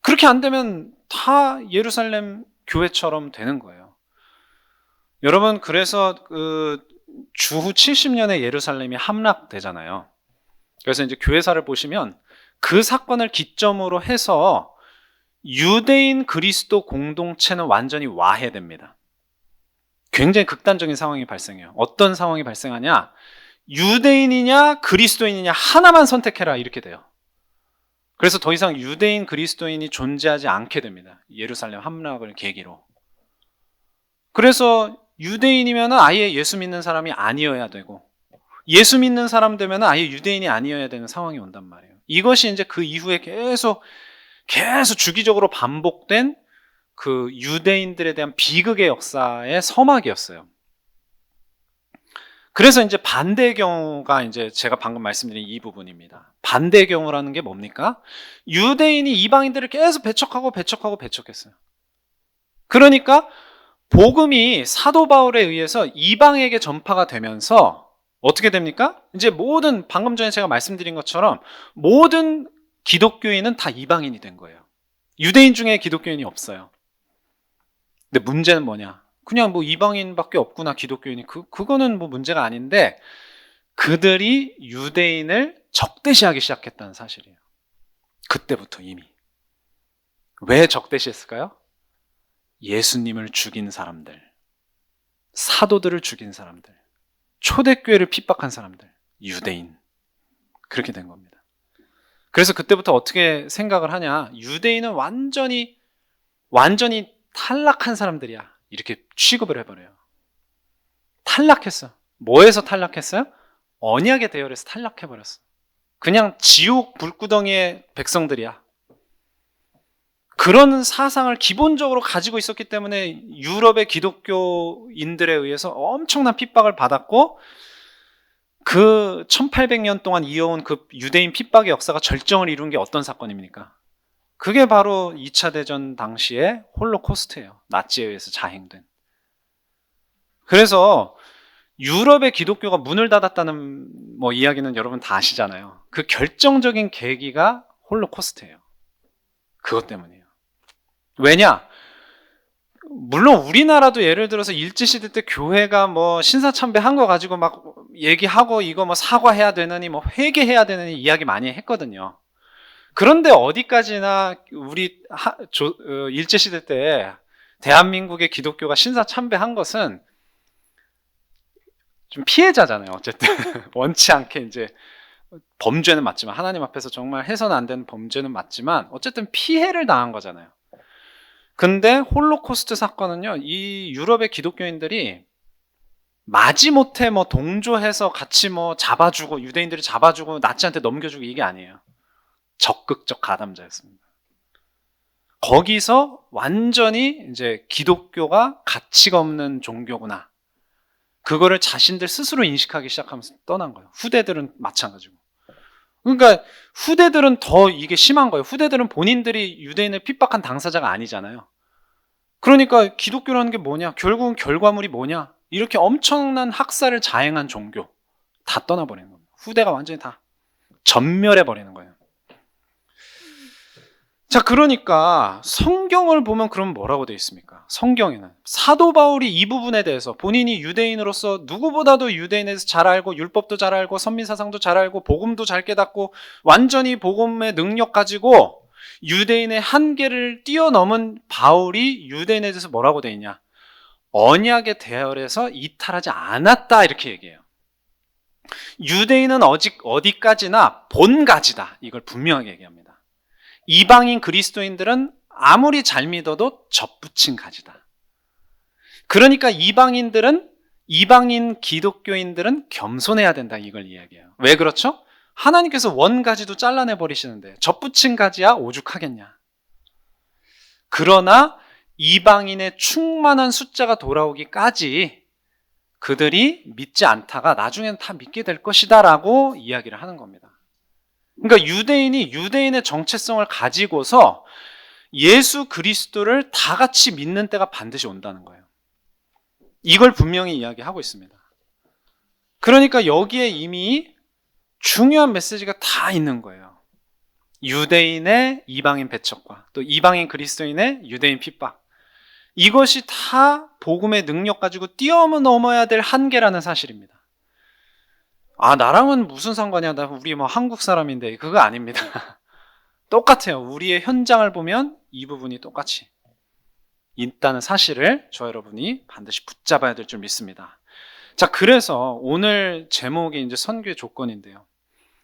A: 그렇게 안 되면 다 예루살렘 교회처럼 되는 거예요. 여러분, 그래서 그 주후 70년에 예루살렘이 함락되잖아요. 그래서 이제 교회사를 보시면 그 사건을 기점으로 해서 유대인 그리스도 공동체는 완전히 와해됩니다. 굉장히 극단적인 상황이 발생해요. 어떤 상황이 발생하냐? 유대인이냐 그리스도인이냐 하나만 선택해라, 이렇게 돼요. 그래서 더 이상 유대인 그리스도인이 존재하지 않게 됩니다. 예루살렘 함락을 계기로. 그래서 유대인이면 아예 예수 믿는 사람이 아니어야 되고, 예수 믿는 사람 되면 아예 유대인이 아니어야 되는 상황이 온단 말이에요. 이것이 이제 그 이후에 계속 주기적으로 반복된 그 유대인들에 대한 비극의 역사의 서막이었어요. 그래서 이제 반대의 경우가 이제 제가 방금 말씀드린 이 부분입니다. 반대의 경우라는 게 뭡니까? 유대인이 이방인들을 계속 배척했어요. 그러니까 복음이 사도 바울에 의해서 이방에게 전파가 되면서 어떻게 됩니까? 이제 모든, 방금 전에 제가 말씀드린 것처럼 모든 기독교인은 다 이방인이 된 거예요. 유대인 중에 기독교인이 없어요. 근데 문제는 뭐냐? 그냥 뭐 이방인밖에 없구나, 기독교인이. 그거는 뭐 문제가 아닌데, 그들이 유대인을 적대시하기 시작했다는 사실이에요. 그때부터 이미. 왜 적대시했을까요? 예수님을 죽인 사람들, 사도들을 죽인 사람들, 초대교회를 핍박한 사람들, 유대인. 그렇게 된 겁니다. 그래서 그때부터 어떻게 생각을 하냐? 유대인은 완전히 탈락한 사람들이야, 이렇게 취급을 해버려요. 탈락했어. 뭐에서 탈락했어요? 언약의 대열에서 탈락해버렸어. 그냥 지옥 불구덩이의 백성들이야. 그런 사상을 기본적으로 가지고 있었기 때문에 유럽의 기독교인들에 의해서 엄청난 핍박을 받았고, 그 1800년 동안 이어온 그 유대인 핍박의 역사가 절정을 이룬 게 어떤 사건입니까? 그게 바로 2차 대전 당시의 홀로코스트예요. 나치에 의해서 자행된. 그래서 유럽의 기독교가 문을 닫았다는 뭐 이야기는 여러분 다 아시잖아요. 그 결정적인 계기가 홀로코스트예요. 그것 때문이에요. 왜냐? 물론 우리나라도 예를 들어서 일제시대 때 교회가 뭐 신사참배한 거 가지고 막 얘기하고 이거 뭐 사과해야 되느니 뭐 회개해야 되느니 이야기 많이 했거든요. 그런데 어디까지나 우리 일제시대 때 대한민국의 기독교가 신사참배한 것은 좀 피해자잖아요. 어쨌든 원치 않게 이제 범죄는 맞지만, 하나님 앞에서 정말 해서는 안 되는 범죄는 맞지만 어쨌든 피해를 당한 거잖아요. 근데 홀로코스트 사건은요, 이 유럽의 기독교인들이 마지못해 뭐 동조해서 같이 뭐 잡아주고, 유대인들이 잡아주고 나치한테 넘겨주고, 이게 아니에요. 적극적 가담자였습니다. 거기서 완전히 이제 기독교가 가치가 없는 종교구나, 그거를 자신들 스스로 인식하기 시작하면서 떠난 거예요. 후대들은 마찬가지고. 그러니까 후대들은 더 이게 심한 거예요. 후대들은 본인들이 유대인을 핍박한 당사자가 아니잖아요. 그러니까 기독교라는 게 뭐냐? 결국은 결과물이 뭐냐? 이렇게 엄청난 학살을 자행한 종교 다 떠나버리는 겁니다. 후대가 완전히 다 전멸해버리는 거예요. 자, 그러니까 성경을 보면 그럼 뭐라고 되어 있습니까? 성경에는 사도 바울이 이 부분에 대해서 본인이 유대인으로서 누구보다도 유대인에 대해서 잘 알고 율법도 잘 알고 선민사상도 잘 알고 복음도 잘 깨닫고 완전히 복음의 능력 가지고 유대인의 한계를 뛰어넘은 바울이 유대인에 대해서 뭐라고 되어 있냐? 언약의 대열에서 이탈하지 않았다, 이렇게 얘기해요. 유대인은 어디까지나 본가지다, 이걸 분명하게 얘기합니다. 이방인 그리스도인들은 아무리 잘 믿어도 접붙인 가지다. 그러니까 이방인 기독교인들은 겸손해야 된다, 이걸 이야기해요. 왜 그렇죠? 하나님께서 원가지도 잘라내 버리시는데 접붙인 가지야 오죽하겠냐. 그러나 이방인의 충만한 숫자가 돌아오기까지 그들이 믿지 않다가 나중엔 다 믿게 될 것이다 라고 이야기를 하는 겁니다. 그러니까 유대인이 유대인의 정체성을 가지고서 예수 그리스도를 다 같이 믿는 때가 반드시 온다는 거예요. 이걸 분명히 이야기하고 있습니다. 그러니까 여기에 이미 중요한 메시지가 다 있는 거예요. 유대인의 이방인 배척과 또 이방인 그리스도인의 유대인 핍박. 이것이 다 복음의 능력 가지고 뛰어넘어야 될 한계라는 사실입니다. 아, 나랑은 무슨 상관이야? 우리 한국 사람인데. 그거 아닙니다. 똑같아요. 우리의 현장을 보면 이 부분이 똑같이 있다는 사실을 저 여러분이 반드시 붙잡아야 될 줄 믿습니다. 자, 그래서 오늘 제목이 이제 선교의 조건인데요.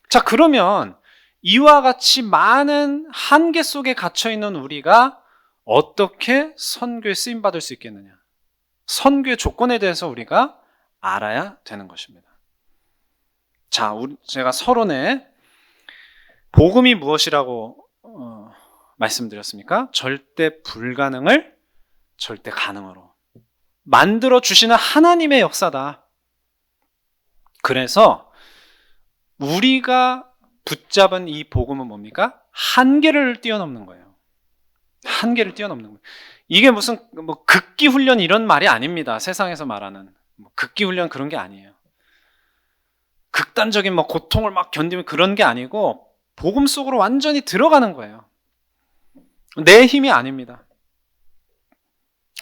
A: 자, 그러면 이와 같이 많은 한계 속에 갇혀 있는 우리가 어떻게 선교에 쓰임 받을 수 있겠느냐? 선교의 조건에 대해서 우리가 알아야 되는 것입니다. 자, 제가 서론에 복음이 무엇이라고 말씀드렸습니까? 절대 불가능을 절대 가능으로 만들어 주시는 하나님의 역사다. 그래서 우리가 붙잡은 이 복음은 뭡니까? 한계를 뛰어넘는 거예요. 한계를 뛰어넘는 거예요. 이게 무슨 극기 훈련 이런 말이 아닙니다. 세상에서 말하는 극기 훈련 그런 게 아니에요. 극단적인 고통을 막 견디면 그런 게 아니고 복음 속으로 완전히 들어가는 거예요. 내 힘이 아닙니다.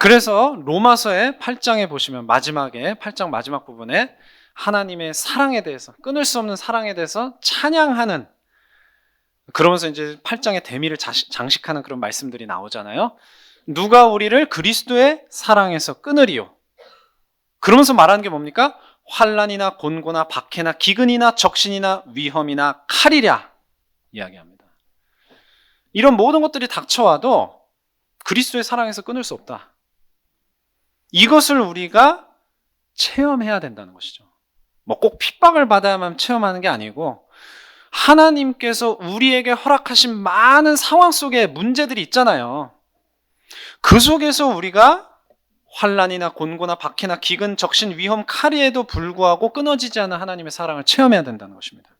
A: 그래서 로마서의 8장에 보시면 마지막에 8장 마지막 부분에 하나님의 사랑에 대해서 끊을 수 없는 사랑에 대해서 찬양하는 그러면서 이제 8장의 대미를 장식하는 그런 말씀들이 나오잖아요. 누가 우리를 그리스도의 사랑에서 끊으리요. 그러면서 말하는 게 뭡니까? 환난이나 곤고나 박해나 기근이나 적신이나 위험이나 칼이랴 이야기합니다. 이런 모든 것들이 닥쳐와도 그리스도의 사랑에서 끊을 수 없다. 이것을 우리가 체험해야 된다는 것이죠. 꼭 핍박을 받아야만 체험하는 게 아니고 하나님께서 우리에게 허락하신 많은 상황 속에 문제들이 있잖아요. 그 속에서 우리가 환난이나 곤고나 박해나 기근, 적신, 위험, 칼에도 불구하고 끊어지지 않은 하나님의 사랑을 체험해야 된다는 것입니다.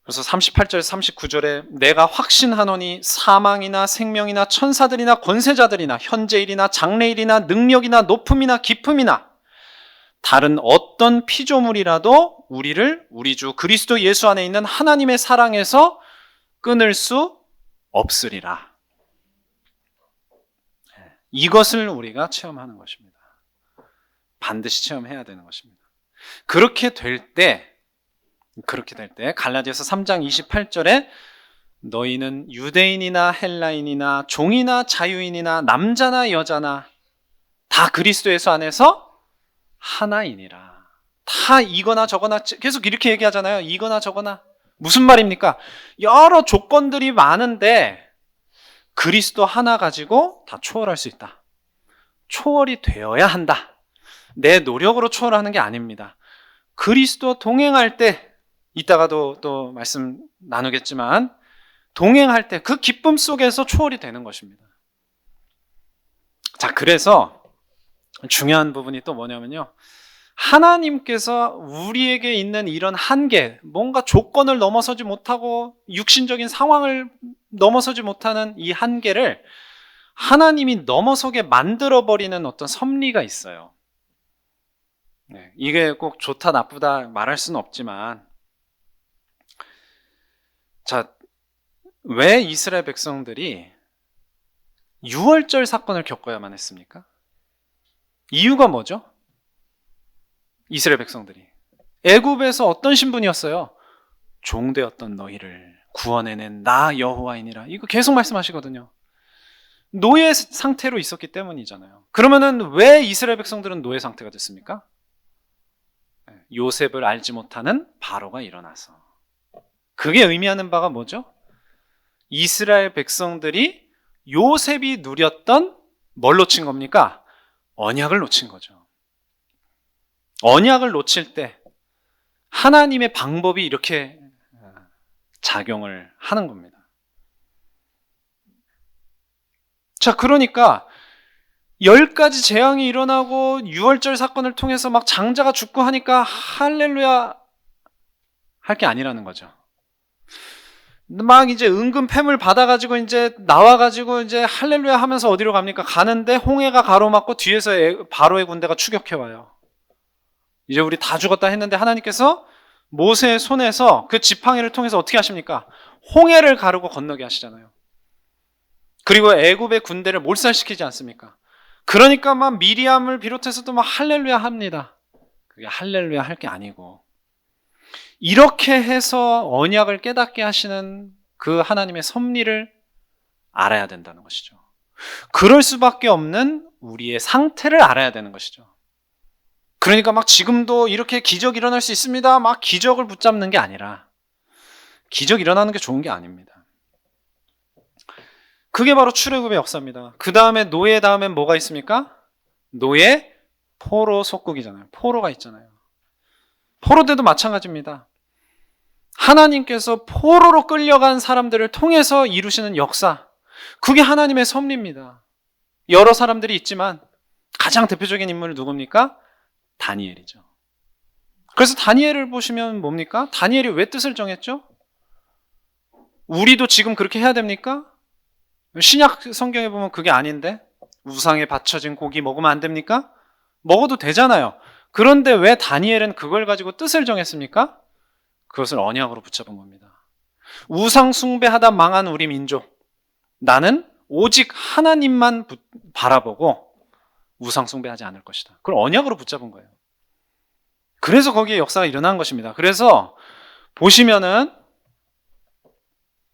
A: 그래서 38절에서 39절에 내가 확신하노니 사망이나 생명이나 천사들이나 권세자들이나 현재일이나 장래일이나 능력이나 높음이나 깊음이나 다른 어떤 피조물이라도 우리를 우리 주 그리스도 예수 안에 있는 하나님의 사랑에서 끊을 수 없으리라. 이것을 우리가 체험하는 것입니다. 반드시 체험해야 되는 것입니다. 그렇게 될 때 갈라디아서 3장 28절에 너희는 유대인이나 헬라인이나 종이나 자유인이나 남자나 여자나 다 그리스도 예수 안에서 하나이니라. 다 이거나 저거나 계속 이렇게 얘기하잖아요. 이거나 저거나. 무슨 말입니까? 여러 조건들이 많은데 그리스도 하나 가지고 다 초월할 수 있다. 초월이 되어야 한다. 내 노력으로 초월하는 게 아닙니다. 그리스도 동행할 때 이따가도 또 말씀 나누겠지만 동행할 때 그 기쁨 속에서 초월이 되는 것입니다. 자, 그래서 중요한 부분이 또 뭐냐면요. 하나님께서 우리에게 있는 이런 한계, 뭔가 조건을 넘어서지 못하고 육신적인 상황을 넘어서지 못하는 이 한계를 하나님이 넘어서게 만들어버리는 어떤 섭리가 있어요. 이게 꼭 좋다 나쁘다 말할 수는 없지만 자, 왜 이스라엘 백성들이 유월절 사건을 겪어야만 했습니까? 이유가 뭐죠? 이스라엘 백성들이 애굽에서 어떤 신분이었어요? 종되었던 너희를 구원해낸 나 여호와이니라. 이거 계속 말씀하시거든요. 노예 상태로 있었기 때문이잖아요. 그러면은 왜 이스라엘 백성들은 노예 상태가 됐습니까? 요셉을 알지 못하는 바로가 일어나서. 그게 의미하는 바가 뭐죠? 이스라엘 백성들이 요셉이 누렸던 뭘 놓친 겁니까? 언약을 놓친 거죠. 언약을 놓칠 때 하나님의 방법이 이렇게 작용을 하는 겁니다. 자, 그러니까 10가지 재앙이 일어나고 6월절 사건을 통해서 막 장자가 죽고 하니까 할렐루야 할 게 아니라는 거죠. 막 이제 은근 팹을 받아가지고 이제 나와가지고 이제 할렐루야 하면서 어디로 갑니까? 가는데 홍해가 가로막고 뒤에서 바로의 군대가 추격해와요. 이제 우리 다 죽었다 했는데 하나님께서 모세의 손에서 그 지팡이를 통해서 어떻게 하십니까? 홍해를 가르고 건너게 하시잖아요. 그리고 애굽의 군대를 몰살시키지 않습니까? 그러니까 막 미리암을 비롯해서도 막 할렐루야 합니다. 그게 할렐루야 할 게 아니고 이렇게 해서 언약을 깨닫게 하시는 그 하나님의 섭리를 알아야 된다는 것이죠. 그럴 수밖에 없는 우리의 상태를 알아야 되는 것이죠. 그러니까 막 지금도 이렇게 기적 일어날 수 있습니다. 막 기적을 붙잡는 게 아니라 기적 일어나는 게 좋은 게 아닙니다. 그게 바로 출애굽의 역사입니다. 그 다음에 노예 다음엔 뭐가 있습니까? 노예, 포로 속국이잖아요. 포로가 있잖아요. 포로 때도 마찬가지입니다. 하나님께서 포로로 끌려간 사람들을 통해서 이루시는 역사, 그게 하나님의 섭리입니다. 여러 사람들이 있지만 가장 대표적인 인물은 누굽니까? 다니엘이죠. 그래서 다니엘을 보시면 뭡니까? 다니엘이 왜 뜻을 정했죠? 우리도 지금 그렇게 해야 됩니까? 신약 성경에 보면 그게 아닌데 우상에 바쳐진 고기 먹으면 안 됩니까? 먹어도 되잖아요. 그런데 왜 다니엘은 그걸 가지고 뜻을 정했습니까? 그것을 언약으로 붙잡은 겁니다. 우상 숭배하다 망한 우리 민족, 나는 오직 하나님만 바라보고 우상 숭배하지 않을 것이다. 그걸 언약으로 붙잡은 거예요. 그래서 거기에 역사가 일어난 것입니다. 그래서 보시면은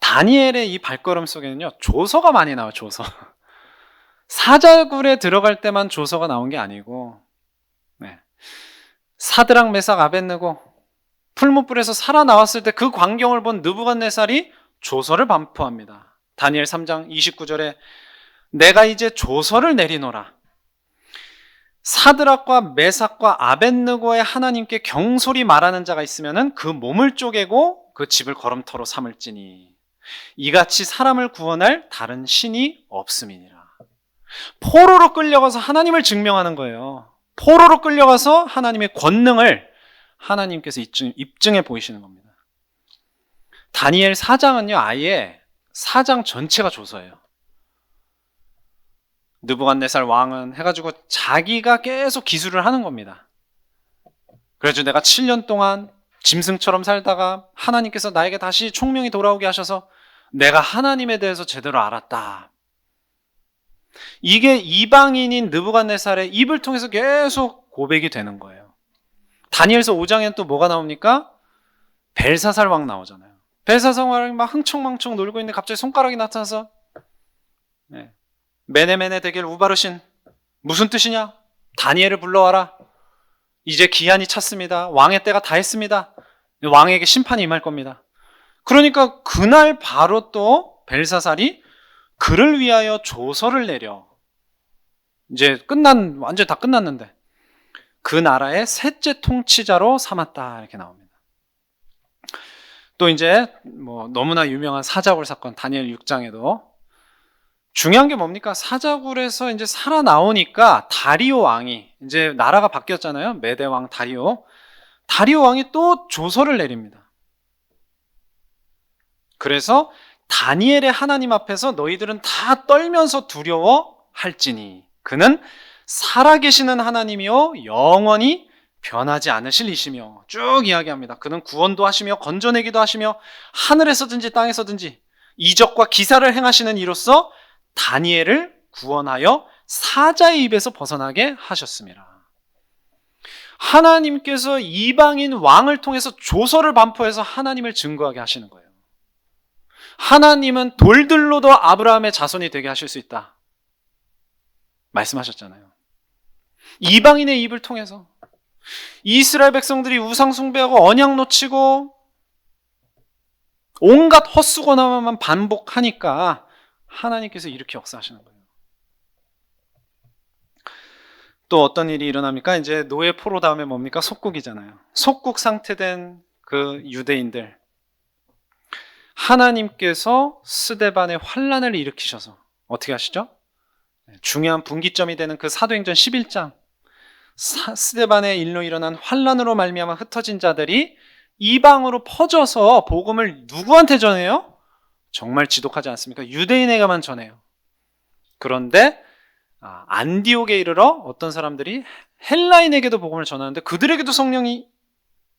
A: 다니엘의 이 발걸음 속에는요, 조서가 많이 나와요. 조서. 사자굴에 들어갈 때만 조서가 나온 게 아니고, 네. 사드락 메삭 아벳느고 풀무불에서 살아나왔을 때 그 광경을 본 느부갓네살이 조서를 반포합니다. 다니엘 3장 29절에 내가 이제 조서를 내리노라. 사드락과 메삭과 아벳느고의 하나님께 경솔히 말하는 자가 있으면은 그 몸을 쪼개고 그 집을 걸음터로 삼을지니 이같이 사람을 구원할 다른 신이 없음이니라. 포로로 끌려가서 하나님을 증명하는 거예요. 포로로 끌려가서 하나님의 권능을 하나님께서 입증해 보이시는 겁니다. 다니엘 4장은요, 아예 4장 전체가 조서예요. 느부갓네살 왕은 해가지고 자기가 계속 기술을 하는 겁니다. 그래서 내가 7년 동안 짐승처럼 살다가 하나님께서 나에게 다시 총명이 돌아오게 하셔서 내가 하나님에 대해서 제대로 알았다. 이게 이방인인 느부갓네살의 입을 통해서 계속 고백이 되는 거예요. 다니엘서 5장에는 또 뭐가 나옵니까? 벨사살 왕 나오잖아요. 벨사살 왕이 막 흥청망청 놀고 있는데 갑자기 손가락이 나타나서 메네메네 대겔 우바르신, 무슨 뜻이냐? 다니엘을 불러와라. 이제 기한이 찼습니다. 왕의 때가 다 했습니다. 왕에게 심판이 임할 겁니다. 그러니까 그날 바로 또 벨사살이 그를 위하여 조서를 내려, 이제 완전히 다 끝났는데 그 나라의 셋째 통치자로 삼았다, 이렇게 나옵니다. 또 이제 뭐 너무나 유명한 사자굴 사건, 다니엘 6장에도 중요한 게 뭡니까? 사자굴에서 이제 살아나오니까 다리오 왕이, 이제 나라가 바뀌었잖아요. 메대 왕 다리오 왕이 또 조서를 내립니다. 그래서 다니엘의 하나님 앞에서 너희들은 다 떨면서 두려워할지니 그는 살아계시는 하나님이요 영원히 변하지 않으실 이시며, 쭉 이야기합니다. 그는 구원도 하시며 건져내기도 하시며 하늘에서든지 땅에서든지 이적과 기사를 행하시는 이로써 다니엘을 구원하여 사자의 입에서 벗어나게 하셨습니다. 하나님께서 이방인 왕을 통해서 조서를 반포해서 하나님을 증거하게 하시는 거예요. 하나님은 돌들로도 아브라함의 자손이 되게 하실 수 있다 말씀하셨잖아요. 이방인의 입을 통해서 이스라엘 백성들이 우상 숭배하고 언약 놓치고 온갖 헛수고나만 반복하니까 하나님께서 이렇게 역사하시는 거예요. 또 어떤 일이 일어납니까? 이제 노예 포로 다음에 뭡니까? 속국이잖아요. 속국 상태된 그 유대인들, 하나님께서 스데반의 환란을 일으키셔서 어떻게 하시죠? 중요한 분기점이 되는 그 사도행전 11장, 스데반의 일로 일어난 환란으로 말미암아 흩어진 자들이 이방으로 퍼져서 복음을 누구한테 전해요? 정말 지독하지 않습니까? 유대인에게만 전해요. 그런데 안디옥에 이르러 어떤 사람들이 헬라인에게도 복음을 전하는데 그들에게도 성령이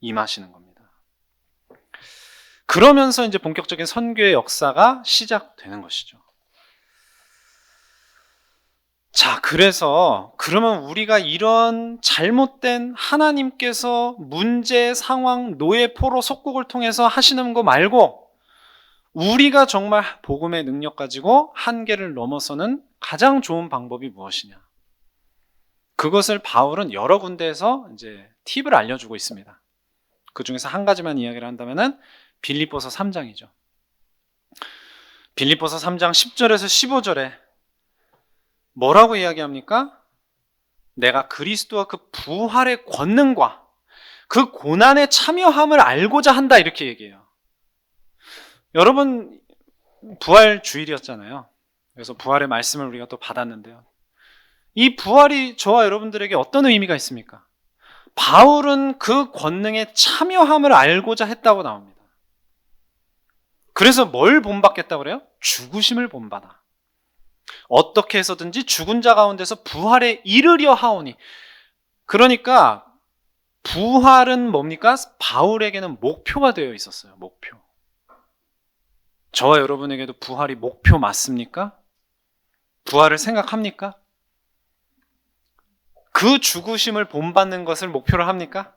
A: 임하시는 겁니다. 그러면서 이제 본격적인 선교의 역사가 시작되는 것이죠. 자, 그러면 우리가 이런 잘못된 하나님께서 문제, 상황, 노예, 포로, 속국을 통해서 하시는 거 말고 우리가 정말 복음의 능력 가지고 한계를 넘어서는 가장 좋은 방법이 무엇이냐? 그것을 바울은 여러 군데에서 이제 팁을 알려주고 있습니다. 그 중에서 한 가지만 이야기를 한다면은 빌립보서 3장이죠. 빌립보서 3장 10절에서 15절에 뭐라고 이야기합니까? 내가 그리스도와 그 부활의 권능과 그 고난에 참여함을 알고자 한다 이렇게 얘기해요. 여러분 부활 주일이었잖아요. 그래서 부활의 말씀을 우리가 또 받았는데요. 이 부활이 저와 여러분들에게 어떤 의미가 있습니까? 바울은 그 권능에 참여함을 알고자 했다고 나옵니다. 그래서 뭘 본받겠다고 그래요? 죽으심을 본받아. 어떻게 해서든지 죽은 자 가운데서 부활에 이르려 하오니. 그러니까 부활은 뭡니까? 바울에게는 목표가 되어 있었어요. 목표. 저와 여러분에게도 부활이 목표 맞습니까? 부활을 생각합니까? 그 죽으심을 본받는 것을 목표로 합니까?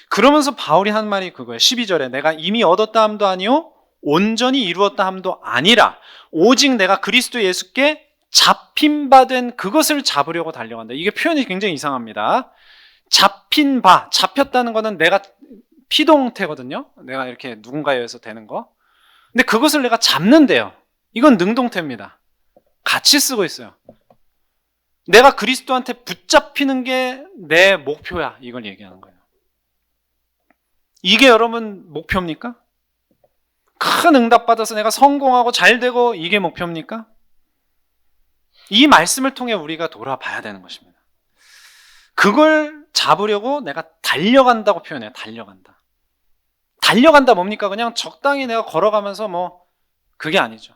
A: 그러면서 바울이 한 말이 그거예요. 12절에 내가 이미 얻었다 함도 아니요 온전히 이루었다 함도 아니라 오직 내가 그리스도 예수께 잡힌 바 된 그것을 잡으려고 달려간다. 이게 표현이 굉장히 이상합니다. 잡힌 바, 잡혔다는 거는 내가 피동태거든요. 내가 이렇게 누군가에 의해서 되는 거. 근데 그것을 내가 잡는데요. 이건 능동태입니다. 같이 쓰고 있어요. 내가 그리스도한테 붙잡히는 게 내 목표야. 이걸 얘기하는 거예요. 이게 여러분 목표입니까? 큰 응답 받아서 내가 성공하고 잘 되고 이게 목표입니까? 이 말씀을 통해 우리가 돌아봐야 되는 것입니다. 그걸 잡으려고 내가 달려간다고 표현해요. 달려간다. 달려간다 뭡니까? 그냥 적당히 내가 걸어가면서 그게 아니죠.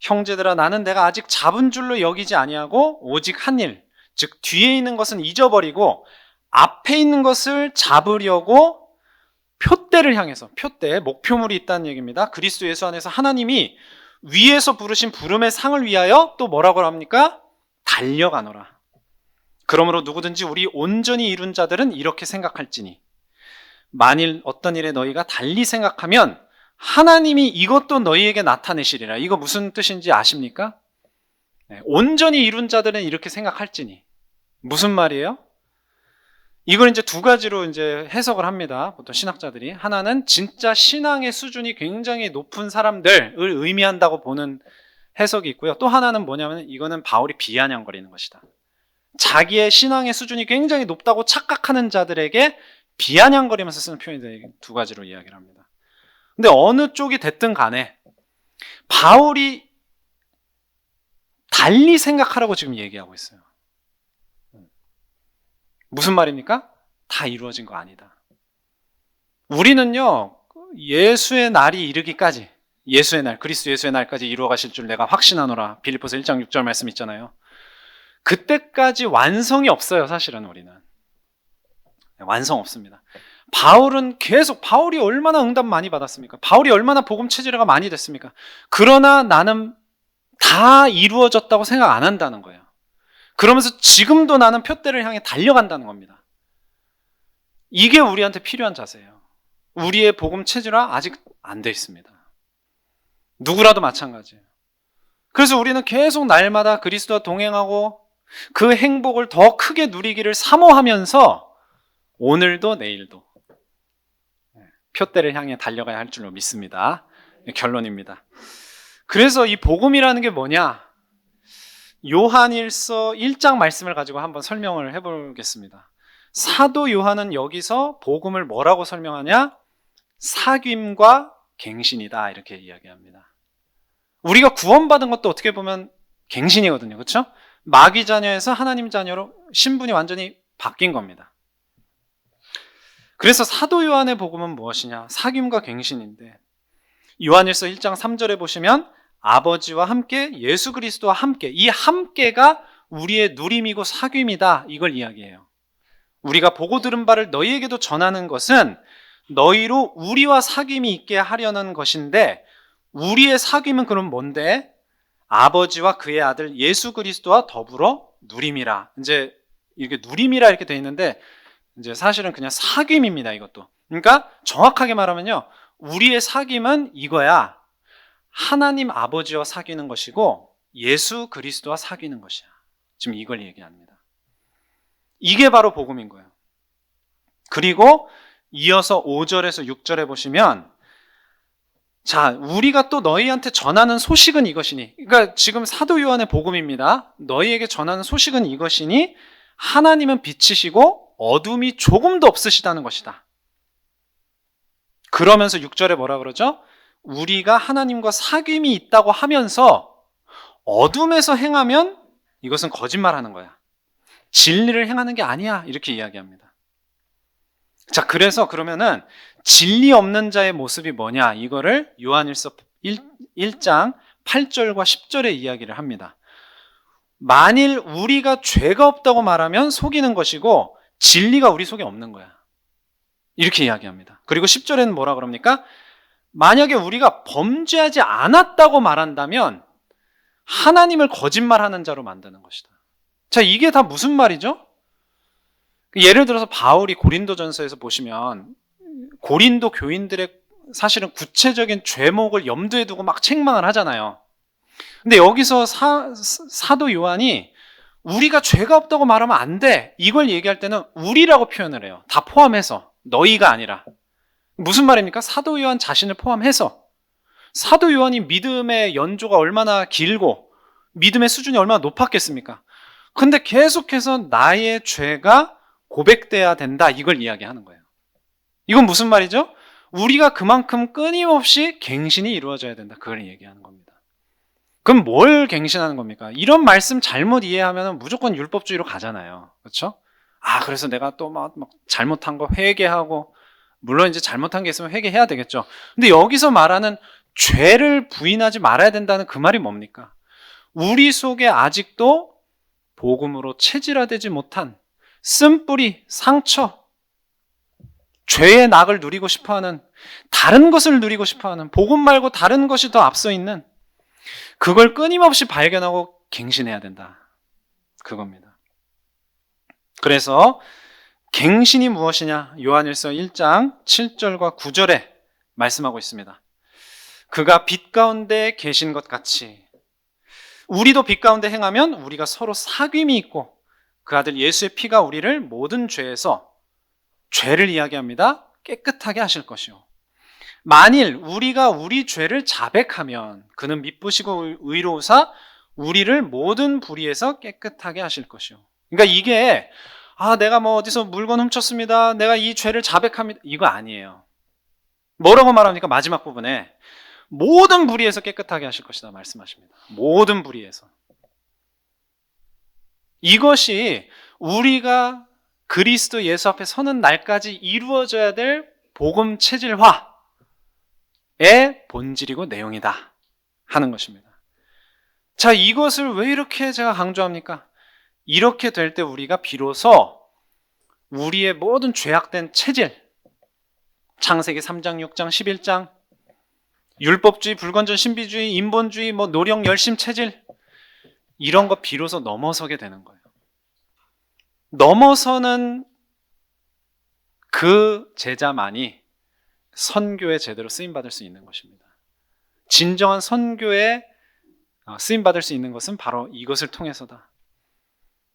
A: 형제들아 나는 내가 아직 잡은 줄로 여기지 아니하고 오직 한 일, 즉 뒤에 있는 것은 잊어버리고 앞에 있는 것을 잡으려고 표대를 향해서, 표대, 목표물이 있다는 얘기입니다. 그리스도 예수 안에서 하나님이 위에서 부르신 부름의 상을 위하여 또 뭐라고 합니까? 달려가노라. 그러므로 누구든지 우리 온전히 이룬 자들은 이렇게 생각할지니 만일 어떤 일에 너희가 달리 생각하면 하나님이 이것도 너희에게 나타내시리라. 이거 무슨 뜻인지 아십니까? 온전히 이룬 자들은 이렇게 생각할지니. 무슨 말이에요? 이걸 이제 두 가지로 이제 해석을 합니다. 보통 신학자들이. 하나는 진짜 신앙의 수준이 굉장히 높은 사람들을 의미한다고 보는 해석이 있고요. 또 하나는 뭐냐면 이거는 바울이 비아냥거리는 것이다. 자기의 신앙의 수준이 굉장히 높다고 착각하는 자들에게 비아냥거리면서 쓰는 표현이 두 가지로 이야기를 합니다. 근데 어느 쪽이 됐든 간에 바울이 달리 생각하라고 지금 얘기하고 있어요. 무슨 말입니까? 다 이루어진 거 아니다. 우리는요, 예수의 날이 이르기까지, 예수의 날, 그리스도 예수의 날까지 이루어 가실 줄 내가 확신하노라. 빌립보서 1장 6절 말씀 있잖아요. 그때까지 완성이 없어요, 사실은 우리는. 완성 없습니다. 바울이 얼마나 응답 많이 받았습니까? 바울이 얼마나 복음 체질화가 많이 됐습니까? 그러나 나는 다 이루어졌다고 생각 안 한다는 거예요. 그러면서 지금도 나는 표대를 향해 달려간다는 겁니다. 이게 우리한테 필요한 자세예요. 우리의 복음 체질화 아직 안 돼 있습니다. 누구라도 마찬가지예요. 그래서 우리는 계속 날마다 그리스도와 동행하고 그 행복을 더 크게 누리기를 사모하면서 오늘도 내일도 표대를 향해 달려가야 할 줄로 믿습니다. 결론입니다. 그래서 이 복음이라는 게 뭐냐? 요한일서 1장 말씀을 가지고 한번 설명을 해보겠습니다. 사도 요한은 여기서 복음을 뭐라고 설명하냐? 사귐과 갱신이다, 이렇게 이야기합니다. 우리가 구원받은 것도 어떻게 보면 갱신이거든요. 그렇죠? 마귀 자녀에서 하나님 자녀로 신분이 완전히 바뀐 겁니다. 그래서 사도 요한의 복음은 무엇이냐? 사귐과 갱신인데, 요한일서 1장 3절에 보시면 아버지와 함께, 예수 그리스도와 함께, 이 함께가 우리의 누림이고 사귐이다, 이걸 이야기해요. 우리가 보고 들은 바를 너희에게도 전하는 것은 너희로 우리와 사귐이 있게 하려는 것인데, 우리의 사귐은 그럼 뭔데? 아버지와 그의 아들 예수 그리스도와 더불어 누림이라. 이제 이렇게 누림이라 이렇게 돼 있는데, 이제 사실은 그냥 사귐입니다, 이것도. 그러니까 정확하게 말하면요, 우리의 사귐은 이거야. 하나님 아버지와 사귀는 것이고 예수 그리스도와 사귀는 것이야. 지금 이걸 얘기합니다. 이게 바로 복음인 거예요. 그리고 이어서 5절에서 6절에 보시면, 자, 우리가 또 너희한테 전하는 소식은 이것이니, 그러니까 지금 사도 요한의 복음입니다. 너희에게 전하는 소식은 이것이니 하나님은 빛이시고 어둠이 조금도 없으시다는 것이다. 그러면서 6절에 뭐라 그러죠? 우리가 하나님과 사귐이 있다고 하면서 어둠에서 행하면 이것은 거짓말하는 거야. 진리를 행하는 게 아니야, 이렇게 이야기합니다. 자, 그래서 그러면은 진리 없는 자의 모습이 뭐냐, 이거를 요한일서 1장 8절과 10절에 이야기를 합니다. 만일 우리가 죄가 없다고 말하면 속이는 것이고 진리가 우리 속에 없는 거야, 이렇게 이야기합니다. 그리고 10절에는 뭐라 그럽니까? 만약에 우리가 범죄하지 않았다고 말한다면 하나님을 거짓말하는 자로 만드는 것이다. 자, 이게 다 무슨 말이죠? 예를 들어서 바울이 고린도전서에서 보시면 고린도 교인들의 사실은 구체적인 죄목을 염두에 두고 막 책망을 하잖아요. 근데 여기서 사도 요한이 우리가 죄가 없다고 말하면 안 돼, 이걸 얘기할 때는 우리라고 표현을 해요. 다 포함해서, 너희가 아니라. 무슨 말입니까? 사도 요한 자신을 포함해서. 사도 요한이 믿음의 연조가 얼마나 길고 믿음의 수준이 얼마나 높았겠습니까? 근데 계속해서 나의 죄가 고백돼야 된다, 이걸 이야기하는 거예요. 이건 무슨 말이죠? 우리가 그만큼 끊임없이 갱신이 이루어져야 된다, 그걸 얘기하는 겁니다. 그럼 뭘 갱신하는 겁니까? 이런 말씀 잘못 이해하면 무조건 율법주의로 가잖아요. 그렇죠? 아, 그래서 내가 또 막 잘못한 거 회개하고, 물론 이제 잘못한 게 있으면 회개해야 되겠죠. 근데 여기서 말하는 죄를 부인하지 말아야 된다는 그 말이 뭡니까? 우리 속에 아직도 복음으로 체질화되지 못한 쓴뿌리, 상처, 죄의 낙을 누리고 싶어하는, 다른 것을 누리고 싶어하는, 복음 말고 다른 것이 더 앞서 있는, 그걸 끊임없이 발견하고 갱신해야 된다, 그겁니다. 그래서 갱신이 무엇이냐? 요한일서 1장 7절과 9절에 말씀하고 있습니다. 그가 빛 가운데 계신 것 같이 우리도 빛 가운데 행하면 우리가 서로 사귐이 있고 그 아들 예수의 피가 우리를 모든 죄에서, 죄를 이야기합니다, 깨끗하게 하실 것이요. 만일 우리가 우리 죄를 자백하면 그는 미쁘시고 의로우사 우리를 모든 불의에서 깨끗하게 하실 것이요. 그러니까 이게 내가 뭐 어디서 물건 훔쳤습니다, 내가 이 죄를 자백합니다, 이거 아니에요. 뭐라고 말합니까? 마지막 부분에 모든 불의에서 깨끗하게 하실 것이다 말씀하십니다. 모든 불의에서. 이것이 우리가 그리스도 예수 앞에 서는 날까지 이루어져야 될 복음 체질화의 본질이고 내용이다 하는 것입니다. 자, 이것을 왜 이렇게 제가 강조합니까? 이렇게 될 때 우리가 비로소 우리의 모든 죄악된 체질, 창세기 3장, 6장, 11장, 율법주의, 불건전, 신비주의, 인본주의, 노력, 열심, 체질, 이런 거 비로소 넘어서게 되는 거예요. 넘어서는 그 제자만이 선교에 제대로 쓰임받을 수 있는 것입니다. 진정한 선교에 쓰임받을 수 있는 것은 바로 이것을 통해서다.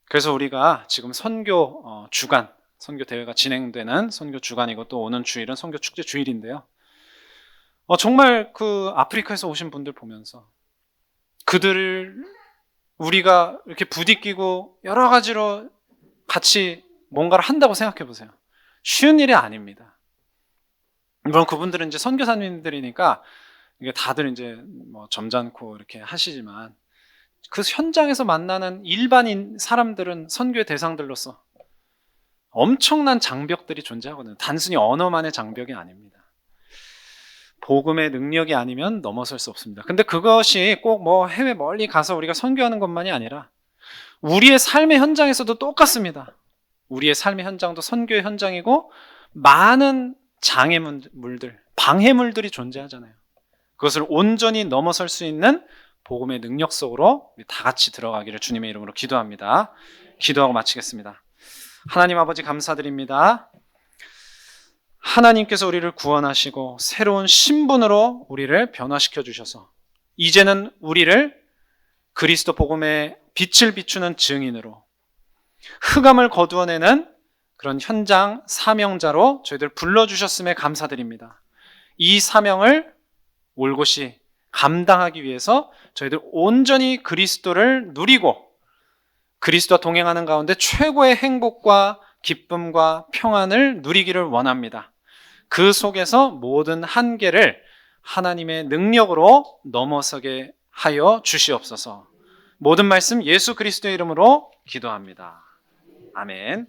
A: 그래서 우리가 지금 선교 주간, 선교 대회가 진행되는 선교 주간이고 또 오는 주일은 선교 축제 주일인데요. 정말 그 아프리카에서 오신 분들 보면서 그들을 우리가 이렇게 부딪히고 여러 가지로 같이 뭔가를 한다고 생각해 보세요. 쉬운 일이 아닙니다. 물론 그분들은 이제 선교사님들이니까 이게 다들 이제 점잖고 이렇게 하시지만 그 현장에서 만나는 일반인 사람들은 선교의 대상들로서 엄청난 장벽들이 존재하거든요. 단순히 언어만의 장벽이 아닙니다. 복음의 능력이 아니면 넘어설 수 없습니다. 근데 그것이 꼭 해외 멀리 가서 우리가 선교하는 것만이 아니라 우리의 삶의 현장에서도 똑같습니다. 우리의 삶의 현장도 선교의 현장이고 많은 장애물들, 방해물들이 존재하잖아요. 그것을 온전히 넘어설 수 있는 복음의 능력 속으로 우리 다 같이 들어가기를 주님의 이름으로 기도합니다. 기도하고 마치겠습니다. 하나님 아버지 감사드립니다. 하나님께서 우리를 구원하시고 새로운 신분으로 우리를 변화시켜 주셔서 이제는 우리를 그리스도 복음의 빛을 비추는 증인으로 흑암을 거두어내는 그런 현장 사명자로 저희들 불러주셨음에 감사드립니다. 이 사명을 올곧이 감당하기 위해서 저희들 온전히 그리스도를 누리고 그리스도와 동행하는 가운데 최고의 행복과 기쁨과 평안을 누리기를 원합니다. 그 속에서 모든 한계를 하나님의 능력으로 넘어서게 하여 주시옵소서. 모든 말씀 예수 그리스도의 이름으로 기도합니다. 아멘.